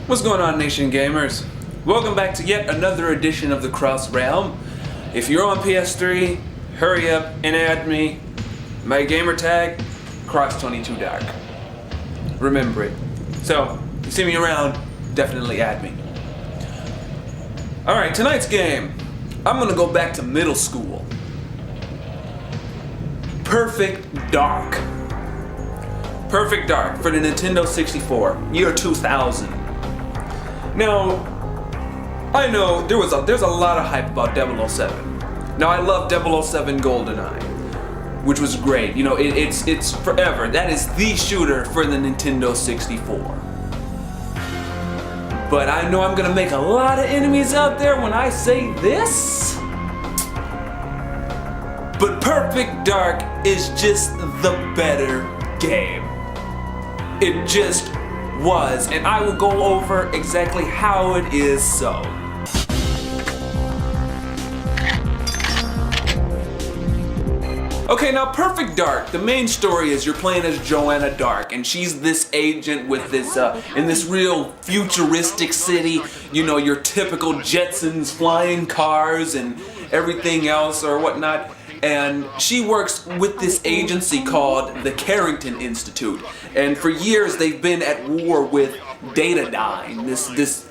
What's going on, Nation Gamers? Welcome back to yet another edition of the Cross Realm. If you're on PS3, hurry up and add me. My gamer tag, Cross22Dark. Remember it. So, if you see me around, definitely add me. Alright, tonight's game. I'm gonna go back to middle school. Perfect Dark. Perfect Dark for the Nintendo 64, year 2000. Now, I know there's a lot of hype about 007. Now, I love 007 GoldenEye, which was great. You know, it's forever. That is the shooter for the Nintendo 64. But I know I'm gonna make a lot of enemies out there when I say this. But Perfect Dark is just the better game. It just was, and I will go over exactly how it is so. Okay, now Perfect Dark, the main story is you're playing as Joanna Dark, and she's this agent with this, in this real futuristic city, you know, your typical Jetsons flying cars and everything else or whatnot. And she works with this agency called the Carrington Institute. And for years they've been at war with Datadyne, this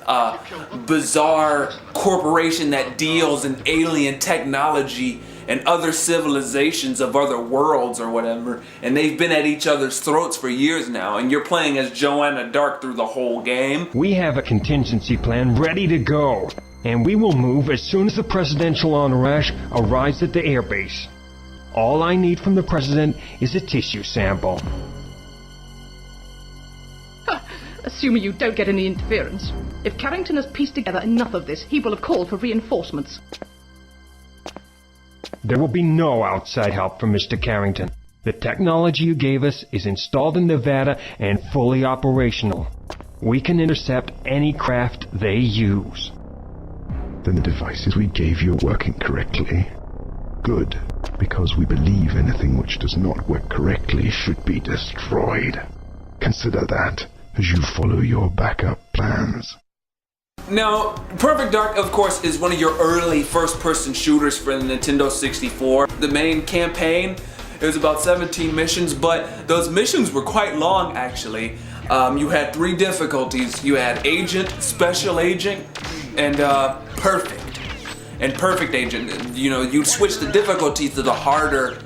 bizarre corporation that deals in alien technology and other civilizations of other worlds or whatever. And they've been at each other's throats for years now. And you're playing as Joanna Dark through the whole game. We have a contingency plan ready to go. And we will move as soon as the presidential entourage arrives at the airbase. All I need from the president is a tissue sample. Assuming you don't get any interference. If Carrington has pieced together enough of this, he will have called for reinforcements. There will be no outside help from Mr. Carrington. The technology you gave us is installed in Nevada and fully operational. We can intercept any craft they use. Then the devices we gave you are working correctly. Good, because we believe anything which does not work correctly should be destroyed. Consider that as you follow your backup plans. Now, Perfect Dark, of course, is one of your early first-person shooters for the Nintendo 64. The main campaign, it was about 17 missions, but those missions were quite long, actually. You had 3 difficulties. You had Agent, Special Agent, and Perfect. And Perfect Agent, you know, you'd switch the difficulty to the harder,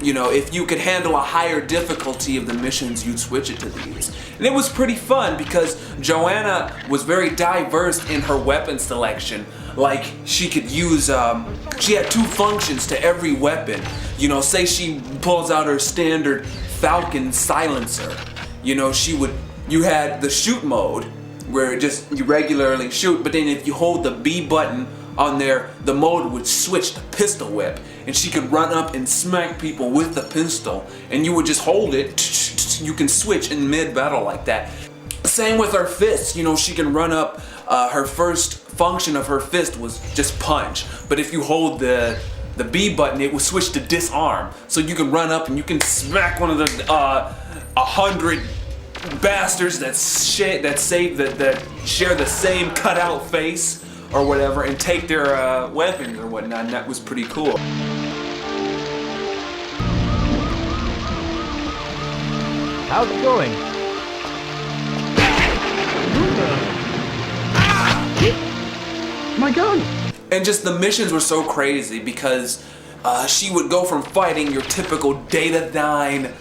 you know, if you could handle a higher difficulty of the missions, you'd switch it to these. And it was pretty fun because Joanna was very diverse in her weapon selection. Like, she could use, she had 2 functions to every weapon. You know, say she pulls out her standard Falcon silencer. You know, you had the shoot mode, where you regularly shoot, but then if you hold the B button on there, the mode would switch to pistol whip, and she could run up and smack people with the pistol, and you would just hold it, you can switch in mid-battle like that. Same with her fists, you know, she can run up, her first function of her fist was just punch, but if you hold the B button, it would switch to disarm, so you can run up and you can smack one of the 100 bastards that share the same cutout face or whatever and take their weapons or whatnot, and that was pretty cool. How's it going? My gun! And just the missions were so crazy because she would go from fighting your typical Datadyne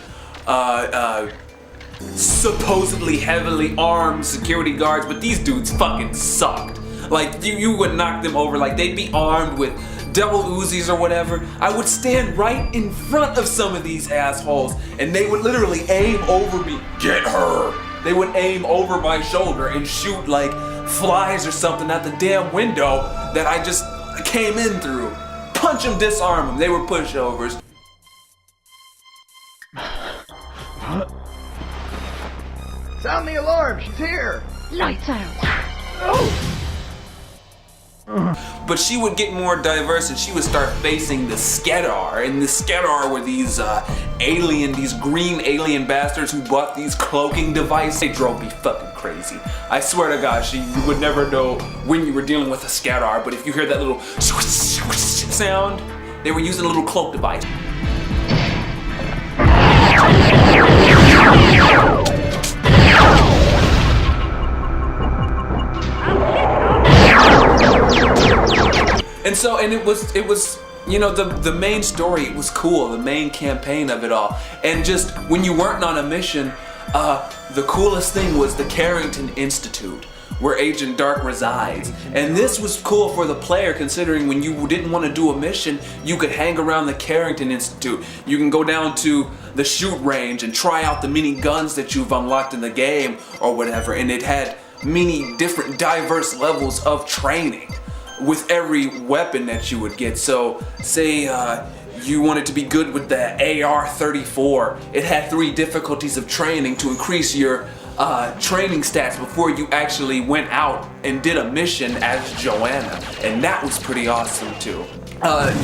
supposedly heavily armed security guards, but these dudes fucking sucked. Like, you would knock them over, like they'd be armed with double Uzis or whatever. I would stand right in front of some of these assholes and they would literally aim over me. Get her! They would aim over my shoulder and shoot like flies or something at the damn window that I just came in through. Punch them, disarm them. They were pushovers. Sound the alarm! She's here! Lights out! Oh! But she would get more diverse and she would start facing the Skedar. And the Skedar were these these green alien bastards who bought these cloaking devices. They drove me fucking crazy. I swear to gosh, you would never know when you were dealing with a Skedar, but if you hear that little sound, they were using a little cloak device. And it was, you know, the main story, it was cool, the main campaign of it all. And just when you weren't on a mission, the coolest thing was the Carrington Institute, where Agent Dark resides. And this was cool for the player, considering when you didn't want to do a mission, you could hang around the Carrington Institute. You can go down to the shoot range and try out the mini guns that you've unlocked in the game or whatever. And it had many different diverse levels of training with every weapon that you would get. So say you wanted to be good with the AR-34, it had 3 difficulties of training to increase your training stats before you actually went out and did a mission as Joanna, and that was pretty awesome too.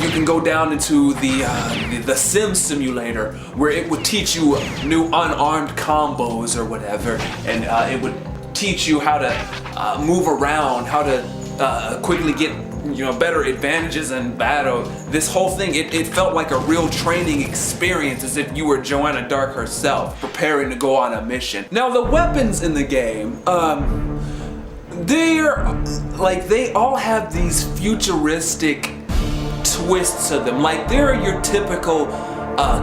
You can go down into the Sim Simulator, where it would teach you new unarmed combos or whatever, and it would teach you how to move around, how to quickly get, you know, better advantages in battle. This whole thing, it felt like a real training experience, as if you were Joanna Dark herself, preparing to go on a mission. Now the weapons in the game, they all have these futuristic twists to them. Like, they're your typical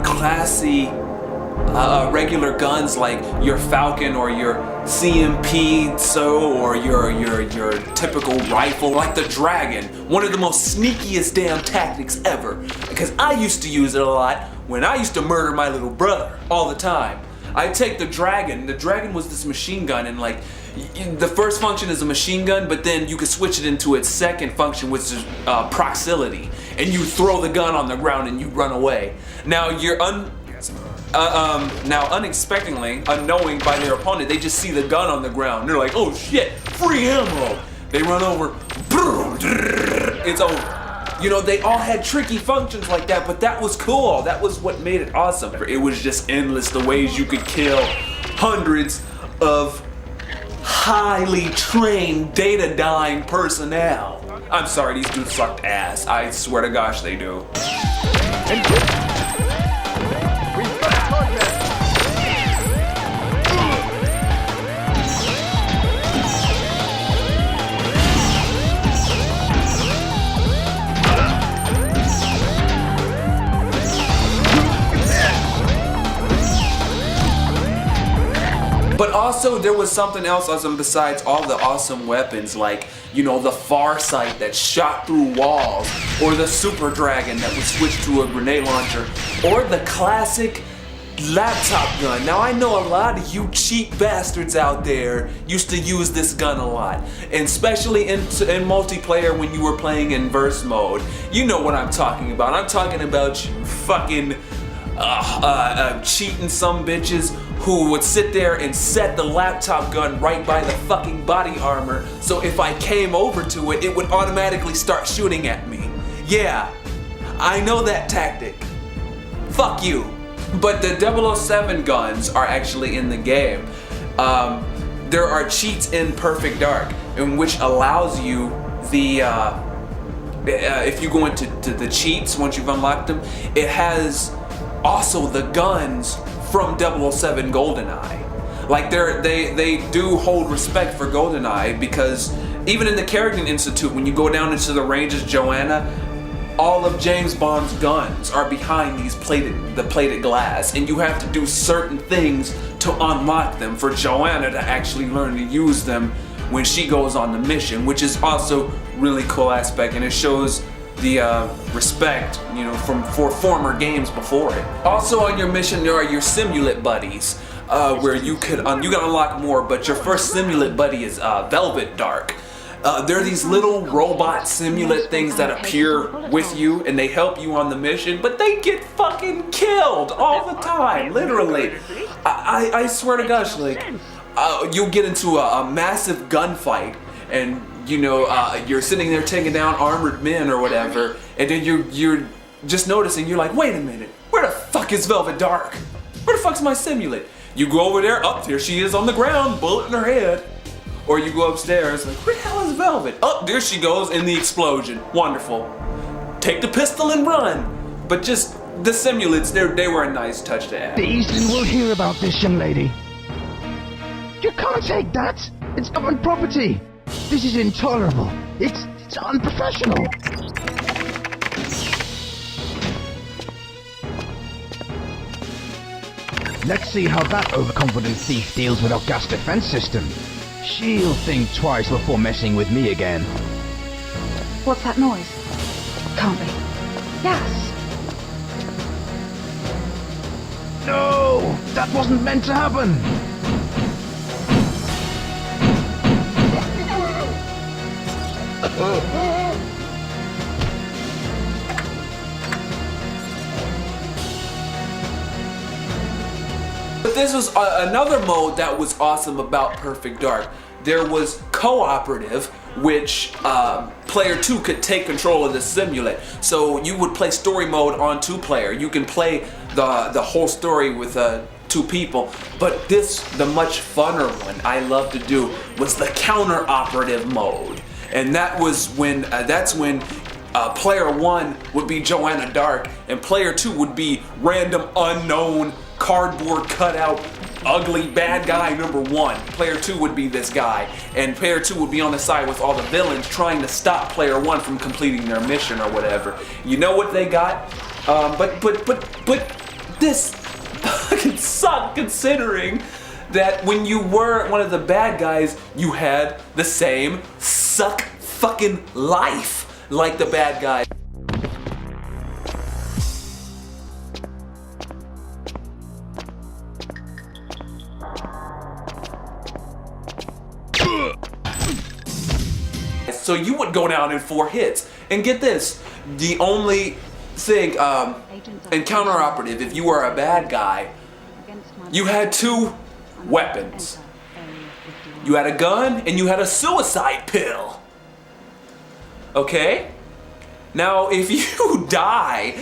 classy regular guns, like your Falcon or your CMP or your typical rifle, like the Dragon, one of the most sneakiest damn tactics ever, because I used to use it a lot when I used to murder my little brother all the time. I'd take the Dragon. The Dragon was this machine gun, and like, the first function is a machine gun, but then you could switch it into its second function, which is proximity, and you throw the gun on the ground and you run away. Now unexpectedly, unknowing by their opponent, they just see the gun on the ground. They're like, oh shit, free ammo. They run over, it's over. You know, they all had tricky functions like that, but that was cool. That was what made it awesome. It was just endless, the ways you could kill hundreds of highly trained data dying personnel. I'm sorry, these dudes sucked ass. I swear to gosh, they do. But also there was something else awesome besides all the awesome weapons, like, you know, the Farsight that shot through walls, or the Super Dragon that would switch to a grenade launcher, or the classic laptop gun. Now I know a lot of you cheap bastards out there used to use this gun a lot, and especially in multiplayer when you were playing in verse mode. You know what I'm talking about. I'm talking about you fucking cheating some bitches who would sit there and set the laptop gun right by the fucking body armor, so if I came over to it, it would automatically start shooting at me. Yeah, I know that tactic. Fuck you. But the 007 guns are actually in the game. There are cheats in Perfect Dark, in which allows you if you go into the cheats, once you've unlocked them, it has also the guns from 007 GoldenEye. Like, they do hold respect for GoldenEye, because even in the Carrington Institute, when you go down into the ranges, Joanna, all of James Bond's guns are behind these plated glass, and you have to do certain things to unlock them for Joanna to actually learn to use them when she goes on the mission, which is also really cool aspect, and it shows the respect, you know, for former games before it. Also on your mission, there are your Simulant buddies, where you can unlock more, but your first Simulant buddy is Velvet Dark. They're these little robot Simulant things that appear with you, and they help you on the mission, but they get fucking killed all the time, literally. I swear to gosh, like, you'll get into a massive gunfight, and you know, you're sitting there taking down armored men or whatever, and then you're just noticing, you're like, wait a minute, where the fuck is Velvet Dark? Where the fuck's my simulate? You go over there, up there she is on the ground, bullet in her head. Or you go upstairs, like, where the hell is Velvet? Oh, there she goes in the explosion. Wonderful. Take the pistol and run. But just the simulates, they were a nice touch to add. The Eastern will hear about this, young lady. You can't take that. It's government property. This is intolerable. It's unprofessional. Let's see how that overconfident thief deals with our gas defense system. She'll think twice before messing with me again. What's that noise? Can't be. Gas. No! That wasn't meant to happen! But this was another mode that was awesome about Perfect Dark. There was cooperative, which player 2 could take control of the simulate. So you would play story mode on 2-player. You can play the whole story with 2 people. But the much funner one I love to do was the counter-operative mode. And that was when, player 1 would be Joanna Dark, and player 2 would be random unknown cardboard cutout ugly bad guy number 1. Player 2 would be this guy, and player 2 would be on the side with all the villains trying to stop player 1 from completing their mission or whatever. You know what they got? But this fucking sucked, considering that when you were one of the bad guys, you had the same suck fucking life like the bad guy. So you would go down in 4 hits. And get this, the only thing, in counter-operative, if you were a bad guy, you had 2 weapons. You had a gun and you had a suicide pill. Okay? Now, if you die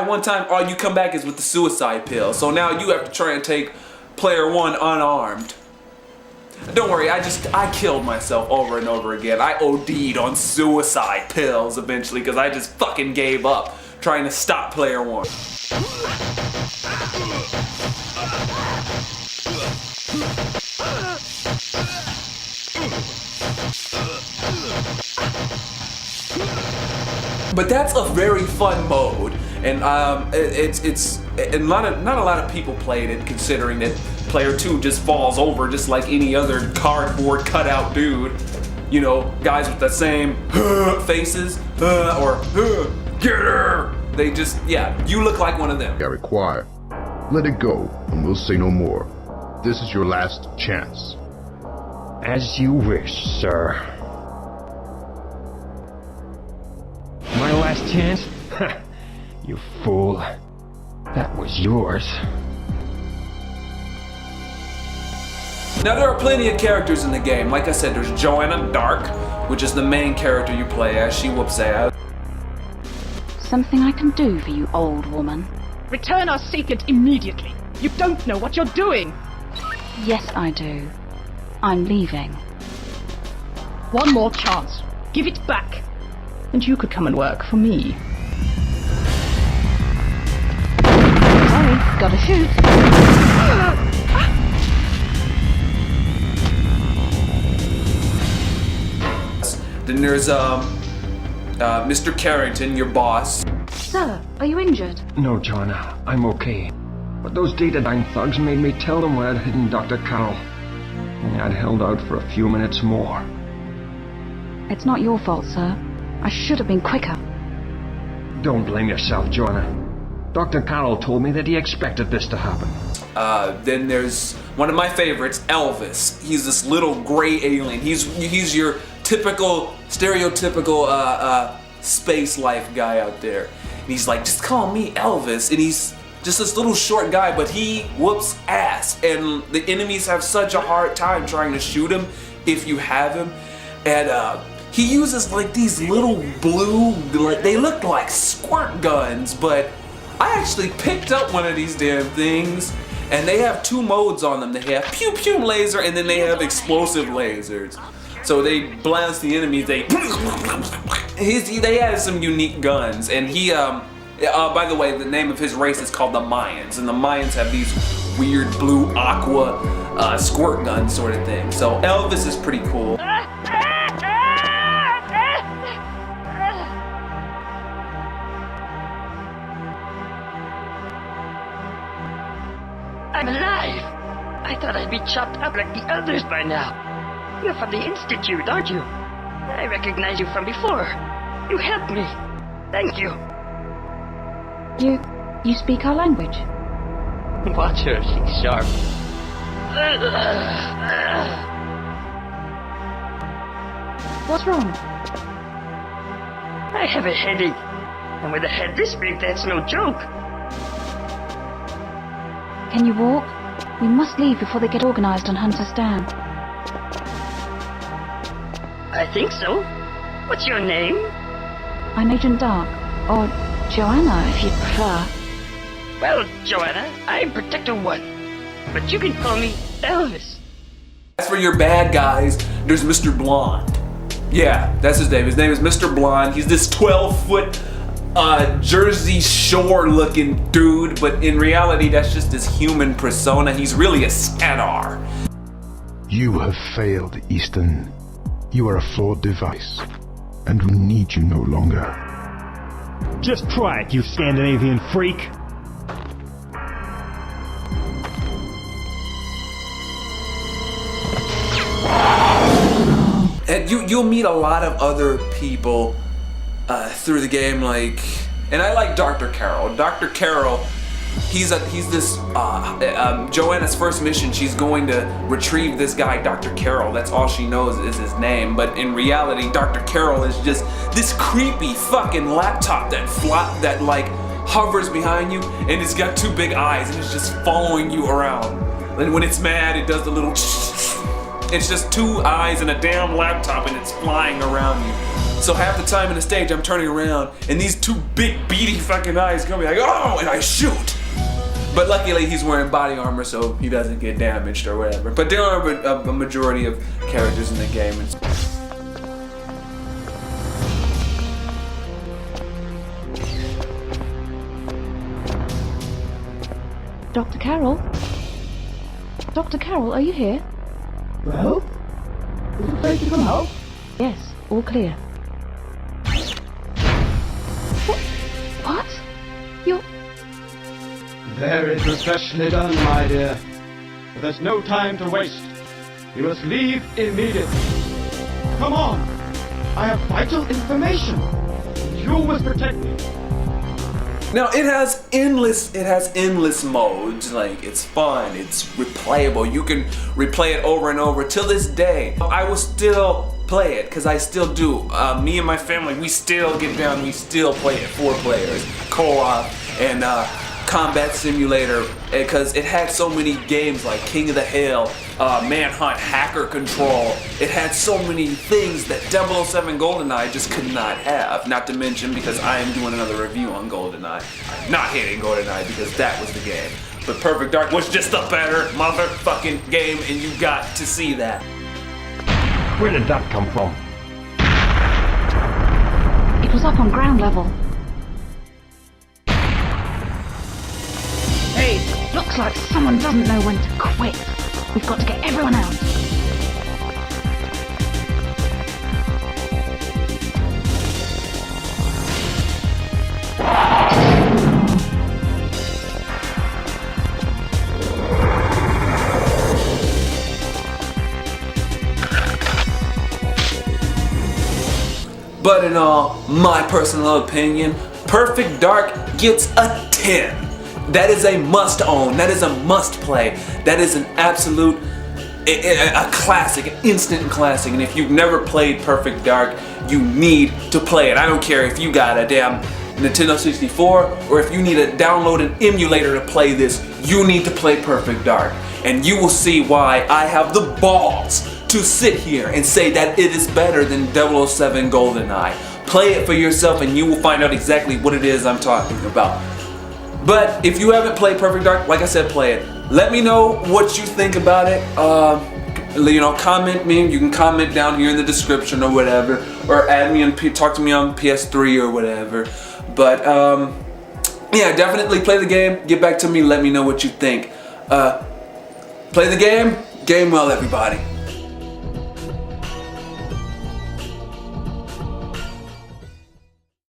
one time, all you come back is with the suicide pill. So now you have to try and take player 1 unarmed. Don't worry, I killed myself over and over again. I OD'd on suicide pills eventually because I just fucking gave up trying to stop player 1. But that's a very fun mode, and not a lot of people played it, considering that player 2 just falls over just like any other cardboard cutout dude. You know, guys with the same faces or get her. They just, yeah, you look like one of them. I require. Let it go, and we'll say no more. This is your last chance. As you wish, sir. My last chance? You fool. That was yours. Now there are plenty of characters in the game. Like I said, there's Joanna Dark, which is the main character you play as. She whoops ass. Something I can do for you, old woman? Return our secret immediately. You don't know what you're doing. Yes, I do. I'm leaving. One more chance. Give it back. And you could come and work for me. Sorry, gotta shoot. Then there's Mr. Carrington, your boss. Sir, are you injured? No, Joanna, I'm okay. But those Datadyne thugs made me tell them where I'd hidden Dr. Carroll. And I'd held out for a few minutes more. It's not your fault, sir. I should have been quicker. Don't blame yourself, Joanna. Dr. Carroll told me that he expected this to happen. Then there's one of my favorites, Elvis. He's this little gray alien. He's your typical, stereotypical space life guy out there. And he's like, just call me Elvis. And he's just this little short guy, but he whoops ass, and the enemies have such a hard time trying to shoot him if you have him. And he uses like these little blue, they look like squirt guns, but I actually picked up one of these damn things, and they have 2 modes on them. They have pew pew laser, and then they have explosive lasers. So they blast the enemies. They have some unique guns, and he by the way, the name of his race is called the Mayans, and the Mayans have these weird blue aqua squirt gun sort of thing. So Elvis is pretty cool. I'm alive! I thought I'd be chopped up like the others by now. You're from the Institute, aren't you? I recognize you from before. You helped me. Thank you. You speak our language? Watch her, she's sharp. What's wrong? I have a headache. And with a head this big, that's no joke. Can you walk? We must leave before they get organized and hunt us down. I think so. What's your name? I'm Agent Dark, or Joanna if you'd prefer. Well, Joanna, I'm Protector 1. But you can call me Elvis. As for your bad guys, there's Mr. Blonde. Yeah, that's his name. His name is Mr. Blonde. He's this 12-foot Jersey Shore looking dude, but in reality that's just his human persona. He's really a Skadar. You have failed, Easton. You are a flawed device, and we need you no longer. Just try it, you Scandinavian freak! And you'll meet a lot of other people through the game, like, and I like Dr. Carroll. Dr. Carroll, he's this Joanna's first mission. She's going to retrieve this guy, Dr. Carroll. That's all she knows is his name. But in reality, Dr. Carroll is just this creepy fucking laptop that like hovers behind you, and it's got 2 big eyes, and it's just following you around. And when it's mad, it does the little. It's just 2 eyes and a damn laptop, and it's flying around you. So half the time in the stage, I'm turning around, and these 2 big beady fucking eyes come like, oh, and I shoot. But luckily, he's wearing body armor, so he doesn't get damaged or whatever. But there are a majority of characters in the game. Dr. Carroll? Dr. Carroll, are you here? Well? Is it safe to come out? Yes, all clear. What? You're... Very professionally done, my dear. But there's no time to waste. You must leave immediately. Come on! I have vital information. You must protect me. Now it has endless modes. Like, it's fun, it's replayable. You can replay it over and over. Till this day, I will still play it, because I still do. Me and my family, we still get down, we still play it 4 players, co-op, and Combat Simulator, because it had so many games like King of the Hill, Manhunt, Hacker Control. It had so many things that 007 GoldenEye just could not have. Not to mention, because I am doing another review on GoldenEye. I'm not hating GoldenEye because that was the game. But Perfect Dark was just a better motherfucking game, and you got to see that. Where did that come from? It was up on ground level. Hey, looks like someone doesn't know when to quit. We've got to get everyone out. But in all, my personal opinion, Perfect Dark gets a 10. That is a must own, that is a must play, that is an absolute, a classic, an instant classic. And if you've never played Perfect Dark, you need to play it. I don't care if you got a damn Nintendo 64, or if you need to download an emulator to play this, you need to play Perfect Dark. And you will see why I have the balls to sit here and say that it is better than 007 GoldenEye. Play it for yourself and you will find out exactly what it is I'm talking about. But if you haven't played Perfect Dark, like I said, play it. Let me know what you think about it. You know, comment me. You can comment down here in the description or whatever, or add me and talk to me on PS3 or whatever. But yeah, definitely play the game. Get back to me. Let me know what you think. Play the game. Game well, everybody.